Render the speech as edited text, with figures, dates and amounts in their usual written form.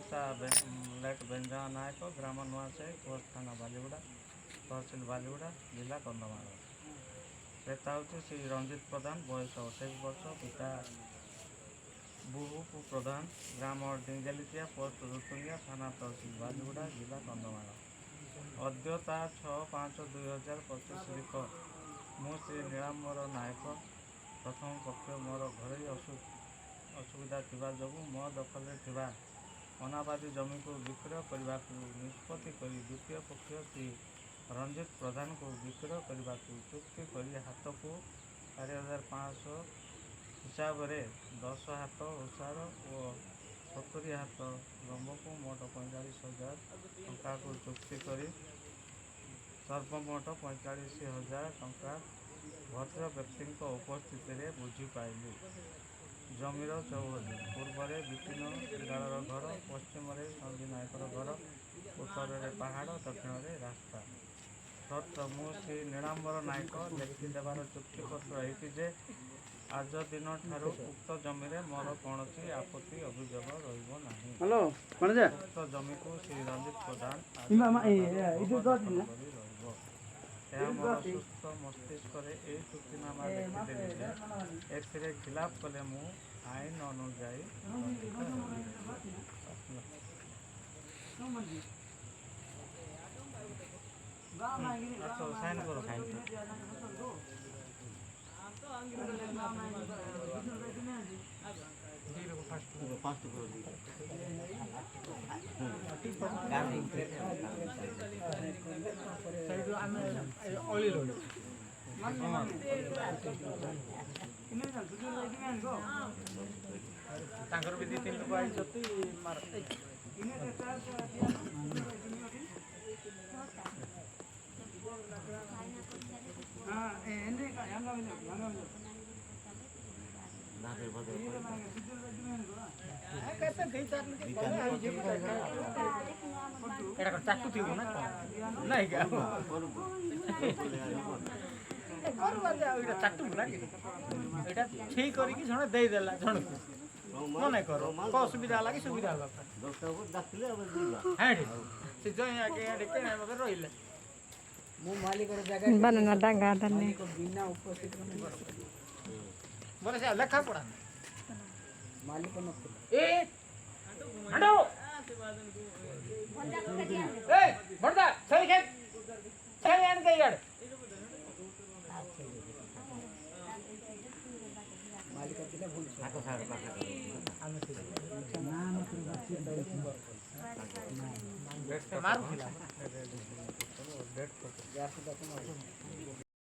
ପିତା ଲେଟ୍ ବେଞ୍ଜା ନାୟକ, ଗ୍ରାମ ନୂଆସାହି, ପୋଷ୍ଟ ଥାନା ବାଲିଗୁଡ଼ା, ତହସିଲ ବାଲିଗୁଡ଼ା, ଜିଲ୍ଲା କନ୍ଧମାଳ। ପିତା ହେଉଛି ଶ୍ରୀ ରଞ୍ଜିତ ପ୍ରଧାନ, ବୟସ 28 ବର୍ଷ, ପିତା ବୁବୁ ପ୍ରଧାନ, ଗ୍ରାମ ଡିଙ୍ଗେଲିକିଆ, ପୋଷ୍ଟ ରୁତୁଙ୍ଗିଆ, ଥାନା ତହସିଲ ବାଲିଗୁଡ଼ା, ଜିଲ୍ଲା କନ୍ଧମାଳ। ଅଦ୍ୟତା 6/5/2025 ତାରିଖ। ମୁଁ ଶ୍ରୀ ନୀଳାମ୍ବର ନାୟକ। ପ୍ରଥମ ପକ୍ଷ ମୋର ଘରୋଇ ଅସୁବିଧା ଥିବା ଯୋଗୁଁ ମୋ ଦଖଲରେ ଥିବା ଅନାବାଦୀ ଜମିକୁ ବିକ୍ରୟ କରିବାକୁ ନିଷ୍ପତ୍ତି କରି ଦ୍ୱିତୀୟ ପକ୍ଷ ଶ୍ରୀ ରଞ୍ଜିତ ପ୍ରଧାନଙ୍କୁ ବିକ୍ରୟ କରିବାକୁ ଚୁକ୍ତି କରି ହାତକୁ 4,500 ହିସାବରେ 10 ହାତ ଓସାର ଓ 70 ହାତ ଲମ୍ବକୁ ମୋଟ 45,000 ଟଙ୍କାକୁ ଚୁକ୍ତି କରି ସର୍ବମୋଟ 45,000 ଟଙ୍କା ଭଦ୍ର ବ୍ୟକ୍ତିଙ୍କ ଉପସ୍ଥିତିରେ ବୁଝିପାଇଲି। ଜମିର ଚଉହଦି ପୂର୍ବରେ ବିପିନ ଶ୍ରୀଗାଳର ଘର, ପଶ୍ଚିମରେ ସଞ୍ଜୀ ନାୟକର ଘର, ଉତ୍ତରରେ ପାହାଡ଼, ଦକ୍ଷିଣରେ ରାସ୍ତା। ସର୍ତ୍ତ ମୁଁ ଶ୍ରୀ ନୀଳାମ୍ବର ନାୟକ ଲେଖି ଦେବାର ଚୁକ୍ତିପତ୍ର ଏହିକି ଯେ ଆଜ ଦିନ ଠାରୁ ଉକ୍ତ ଜମିରେ ମୋର କୌଣସି ଆପତ୍ତି ଅଭିଯୋଗ ରହିବ ନାହିଁ। ଉକ୍ତ ଜମିକୁ ଶ୍ରୀ ରଞ୍ଜିତ ପ୍ରଧାନ କରି ରହିବ। ଏହା ମୋର ସୁସ୍ଥ ମସ୍ତିଷ୍କରେ ଏହି ଚୁକ୍ତିନାମା ଲେଖିଦେଲି ଯେ ଏଥିରେ ଖିଲାପ କଲେ ମୁଁ ଆଇନ ଅନୁଯାୟୀ ସାଇନ୍ କର। ତାଙ୍କର ବି 2-3 ଲୋକ ଆଇଛନ୍ତି ଚାଟୁ ଥିବ ନା ନାଇଁ ଚାଟୁ ଏଇଟା ଠିକ କରିକି ଜଣେ ଦେଇଦେଲା ଜଣକୁ ମନେ କର କଣ ଅସୁବିଧା ହେଲା କି ସୁବିଧା ହେଲା ରହିଲେ ମୁଁ ମାଲିକର ଜାଗା ବିନା ଉପସ୍ଥିତ ବୋଲେ ସେ ଲେଖା ପଢା ମାଲିକ ନଥିଲା ମାଲିକ ଥିଲେ ଭୁଲ